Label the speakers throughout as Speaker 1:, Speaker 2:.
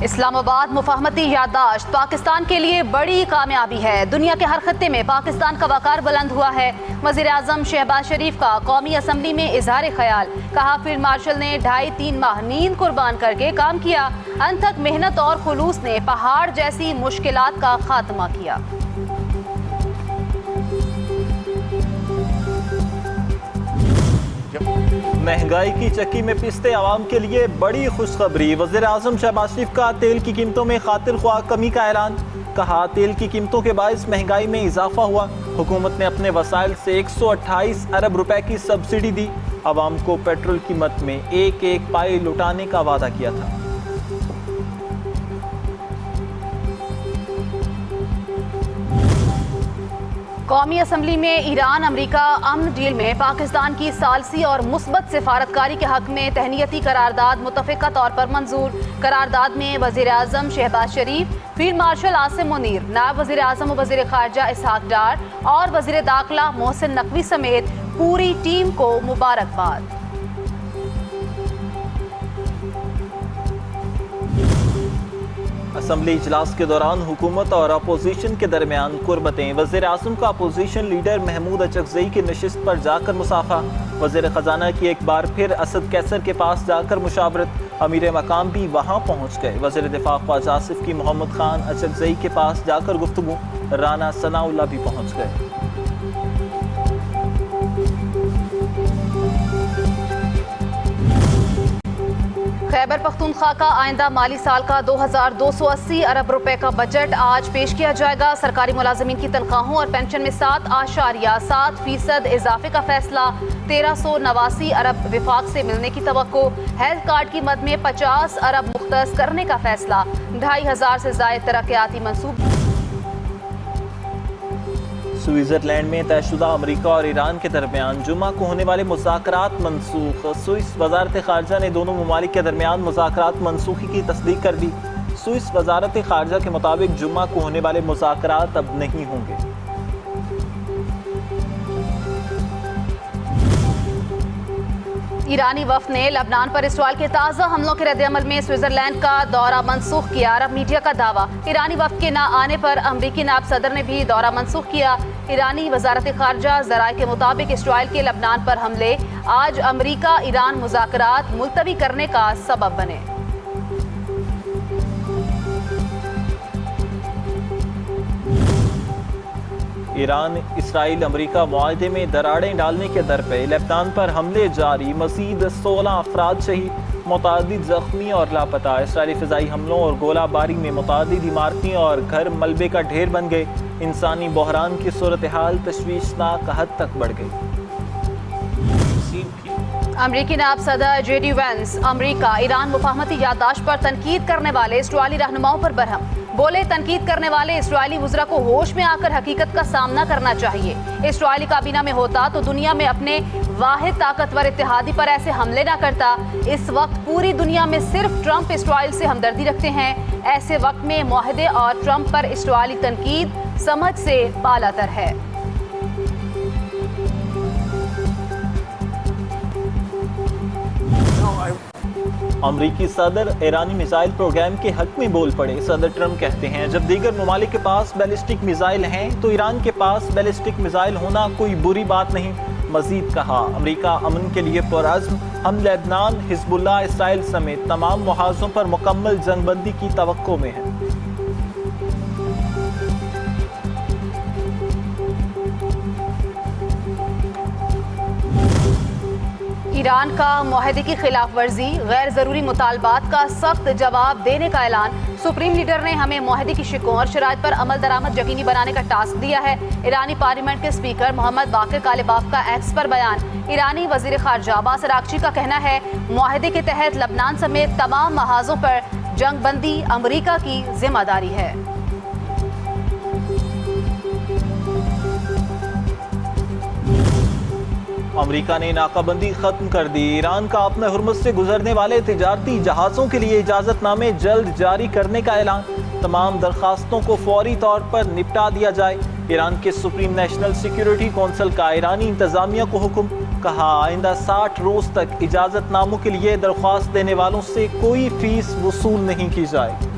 Speaker 1: इस्लामाबाद मुफाहमती याददाश्त पाकिस्तान के लिए बड़ी कामयाबी है। दुनिया के हर खत्ते में पाकिस्तान का वकार बुलंद हुआ है। वज़ीर आज़म शहबाज शरीफ का कौमी असम्बली में इजहार ख्याल। कहा फील्ड मार्शल ने 2.5-3 माह नींद कुर्बान करके काम किया। अनथक मेहनत और खुलूस ने पहाड़ जैसी मुश्किलात का खात्मा किया।
Speaker 2: महंगाई की चक्की में पिसते आवाम के लिए बड़ी खुशखबरी। वज़ीर आज़म शहबाज शरीफ का तेल की कीमतों में खातिर ख्वाह कमी का ऐलान। कहा तेल की कीमतों के बायस महंगाई में इजाफा हुआ। हुकूमत ने अपने वसाइल से 128 अरब रुपए की सब्सिडी दी। आवाम को पेट्रोल कीमत में एक पाई लुटाने का वादा किया था।
Speaker 1: कौमी असम्बली में ईरान अमरीका अमन डील में पाकिस्तान की सालसी और मुस्बत सिफारतकारी के हक में तहनीती करारदाद मुतफ़िका तौर पर मंजूर। करारदाद में वज़ीर आज़म शहबाज शरीफ, फील्ड मार्शल आसिम मुनीर, नायब वज़ीर आज़म व वज़ीर ख़ारजा इसहाक डार और वज़ीर दाखिला मोहसिन नकवी समेत पूरी टीम को मुबारकबाद।
Speaker 2: असम्बली इजलास के दौरान हुकूमत और अपोजिशन के दरमियान कुर्बतें। वज़ीर आज़म का अपोजिशन लीडर महमूद अचकज़ई की नशिस्त पर जाकर मुसाफा। वज़ीर ख़जाना की एक बार फिर असद कैसर के पास जाकर मुशावरत। अमीर मकाम भी वहाँ पहुँच गए। वज़ीर दिफा ख्वाजा आसिफ की मोहम्मद खान अचकज़ई के पास जाकर गुफ्तगू। राना सनाउल्लाह भी पहुँच गए।
Speaker 1: खैबर पख्तूनख्वा का आइंदा माली साल का 2280 अरब रुपए का बजट आज पेश किया जाएगा। सरकारी मुलाजमीन की तनख्वाहों और पेंशन में 7.7% इजाफे का फैसला। 1389 अरब विफाक से मिलने की तवक्को। हेल्थ कार्ड की मद में 50 अरब मुख्तस करने का फैसला। 2500 से ज़ायद तरक्याती मंसूब।
Speaker 2: स्विट्जरलैंड में तयशुदा अमरीका और ईरान के दरमियान जुमा को होने वाले मुज़ाकरात मनसूख। स्विस वजारत खारजा ने दोनों ममालिक के दरमियान मुज़ाकरात मनसूखी की तस्दीक कर दी। स्विस वजारत खारजा के मुताबिक जुमा को होने वाले मुज़ाकरात अब नहीं होंगे।
Speaker 1: ईरानी वफ़द ने लबनान पर इसराइल के ताज़ा हमलों के रद्द-ए-अमल में स्विट्जरलैंड का दौरा मनसूख किया। अरब मीडिया का दावा। ईरानी वफ़द के न आने पर अमरीकी नायब सदर ने भी दौरा मनसूख किया। ईरानी वजारत खारजा ज़राए के मुताबिक इसराइल के लबनान पर हमले आज अमरीका ईरान मुज़ाकरात मुलतवी करने का सबब बने।
Speaker 2: ईरान इसराइल अमरीका मुआहदे में दरारें डालने के दर पे। लेबनान पर हमले जारी। मज़ीद 16 अफराद शहीद, मुतादिद जख्मी और लापता। इसराइली फ़िज़ाई हमलों और गोलाबारी में मुतादिद इमारतें और घर मलबे का ढेर बन गए। इंसानी बहरान की सूरत हाल तशवीशनाक हद तक बढ़ गई।
Speaker 1: अमरीकी नायब सदर JD वेंस अमरीका ईरान मुफाहमती याददाश्त पर तनकीद करने वाले इसराइली रहनुमाओं पर बरहम। बोले तनकीद करने वाले इसराइली वुज़रा को होश में आकर हकीकत का सामना करना चाहिए। इसराइली काबीना में होता तो दुनिया में अपने वाहिद ताकतवर इत्तेहादी पर ऐसे हमले ना करता। इस वक्त पूरी दुनिया में सिर्फ ट्रंप इसराइल से हमदर्दी रखते हैं। ऐसे वक्त में मुआहदे और ट्रंप पर इसराइली तनकीद समझ से बालातर है।
Speaker 2: अमरीकी सदर ईरानी मिसाइल प्रोग्राम के हक में बोल पड़े। सदर ट्रंप कहते हैं जब दीगर ममालिक के पास बैलिस्टिक मिसाइल हैं तो ईरान के पास बैलिस्टिक मिसाइल होना कोई बुरी बात नहीं। मजीद कहा अमरीका अमन के लिए पुरअज़्म। हम लेबनान, हिज़्बुल्लाह, इसराइल समेत तमाम मुहाज़ों पर मुकम्मल जंगबंदी की तवक्को में हैं।
Speaker 1: ईरान का मुआहदे की खिलाफ वर्जी, गैर जरूरी मुतालबात का सख्त जवाब देने का ऐलान। सुप्रीम लीडर ने हमें मुआहदे की शिकों और शराइत पर अमल दरामद यकीनी बनाने का टास्क दिया है। ईरानी पार्लियामेंट के स्पीकर मोहम्मद बाकिर कालिबाफ का एक्स पर बयान। ईरानी वजीर खारजा अब्बास अरागची का कहना है मुआहदे के तहत लबनान समेत तमाम महाजों पर जंगबंदी अमरीका की जिम्मेदारी है।
Speaker 2: अमरीका ने नाकाबंदी खत्म कर दी। ईरान का अपने हुर्मुज़ से गुजरने वाले तिजारती जहाज़ों के लिए इजाज़तनामे जल्द जारी करने का ऐलान। तमाम दरखास्तों को फौरी तौर पर निपटा दिया जाए। ईरान के सुप्रीम नेशनल सिक्योरिटी कौंसिल का ईरानी इंतजामिया को हुक्म। कहा, आइंदा 60 रोज तक इजाजतनामों के लिए दरख्वास्त देने वालों से कोई फीस वसूल नहीं की जाए।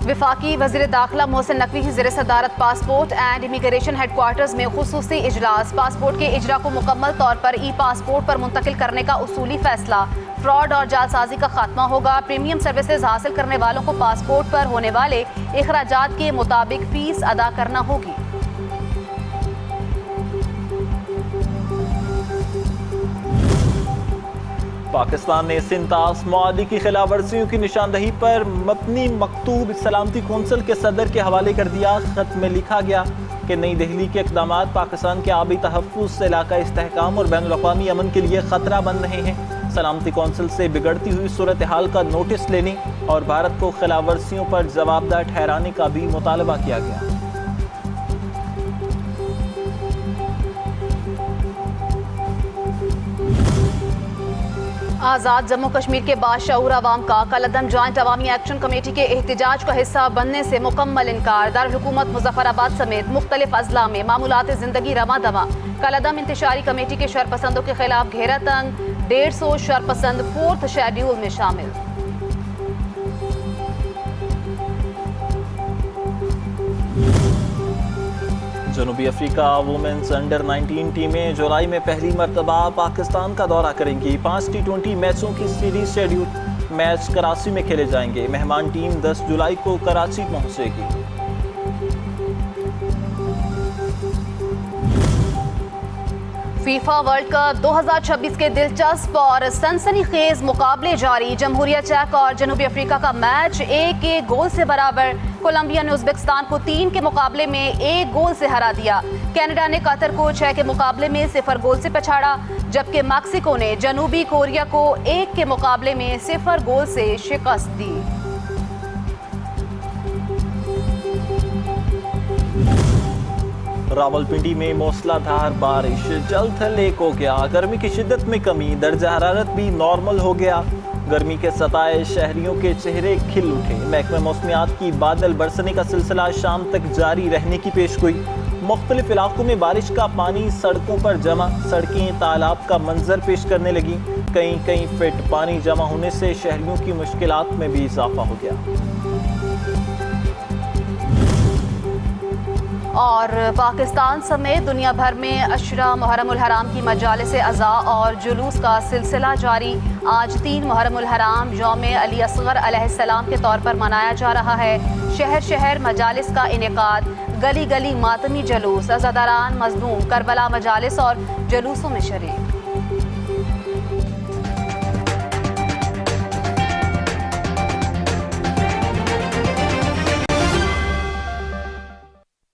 Speaker 1: वफाकी वज़ीर दाखिला मोहसिन नकवी की ज़ेर सदारत पासपोर्ट एंड इमिग्रेशन हेडक्वार्टर्स में खुसूसी इजलास। पासपोर्ट के इजरा को मुकम्मल तौर पर ई पासपोर्ट पर मुंतकिल करने का उसूली फैसला। फ्रॉड और जालसाजी का खात्मा होगा। प्रीमियम सर्विसेज हासिल करने वालों को पासपोर्ट पर होने वाले अखराजात के मुताबिक फीस अदा करना होगी।
Speaker 2: पाकिस्तान ने सिंतास मुआहदे की खिलाफ वर्जियों की निशानदही पर मबनी मकतूब सलामती कौंसिल के सदर के हवाले कर दिया। खत में लिखा गया कि नई दिल्ली के इक़दाम पाकिस्तान के आबी तहफ़्फ़ुज़, इलाका इस्तेहकाम और बैनुल-अक़वामी अमन के लिए ख़तरा बन रहे हैं। सलामती कौंसिल से बिगड़ती हुई सूरत हाल का नोटिस लेने और भारत को खिलाफ वर्जियों पर जवाबदार ठहराने का भी मुतालबा किया गया।
Speaker 1: आज़ाद जम्मू कश्मीर के बाशऊर अवाम का कलअदम जॉइंट अवामी एक्शन कमेटी के एहतजाज का हिस्सा बनने से मुकम्मल इनकार। दारुल-हुकूमत मुज़फ़्फ़राबाद समेत मुख्तलिफ अज़ला में मामूलात ज़िंदगी रमा दमा। कलअदम इंतशारी कमेटी के शरपसंदों के खिलाफ घेरा तंग। 150 शरपसंद 4th शेड्यूल में शामिल।
Speaker 2: जनूबी अफ्रीका वुमेन्स अंडर 19 टीमें जुलाई में पहली मरतबा पाकिस्तान का दौरा करेंगी। 5 T20 मैचों की सीरीज शेड्यूल मैच कराची में खेले जाएंगे। मेहमान टीम 10 जुलाई को कराची पहुंचेगी।
Speaker 1: फीफा वर्ल्ड कप 2026 के दिलचस्प और सनसनीखेज मुकाबले जारी। जमहूरिया चेक और जनूबी अफ्रीका का मैच 1-1 गोल से बराबर। कोलंबिया ने उज़्बेकिस्तान को 3 के मुकाबले में 1 गोल से हरा दिया। कनाडा ने कतर को 6 के मुकाबले में 0 गोल से पछाड़ा, जबकि मैक्सिको ने जनूबी कोरिया को 1 के मुकाबले में 0 गोल से शिकस्त दी।
Speaker 2: रावलपिंडी में मूसलाधार बारिश, जल थल एक हो गया। गर्मी की शिद्दत में कमी, दर्जा हरारत भी नॉर्मल हो गया। गर्मी के सताए शहरियों के चेहरे खिल उठे। महकमे मौसमियात की बादल बरसने का सिलसिला शाम तक जारी रहने की पेशगोई। मुख्तलिफ इलाकों में बारिश का पानी सड़कों पर जमा, सड़कें तालाब का मंजर पेश करने लगी। कहीं कहीं फिट पानी जमा होने से शहरियों की मुश्किलात में भी इजाफा हो गया।
Speaker 1: और पाकिस्तान समेत दुनिया भर में अशरा मुहर्रमुल हराम की मजालिस अज़ा और जुलूस का सिलसिला जारी। आज 3 मुहर्रमुल हराम यौम अली असगर अलैहिस्सलाम के तौर पर मनाया जा रहा है। शहर शहर मजालिस का इनेकाद, गली गली मातमी जुलूस, अज़ादारान मज़लूम करबला मजालिस और जुलूसों में शरीक।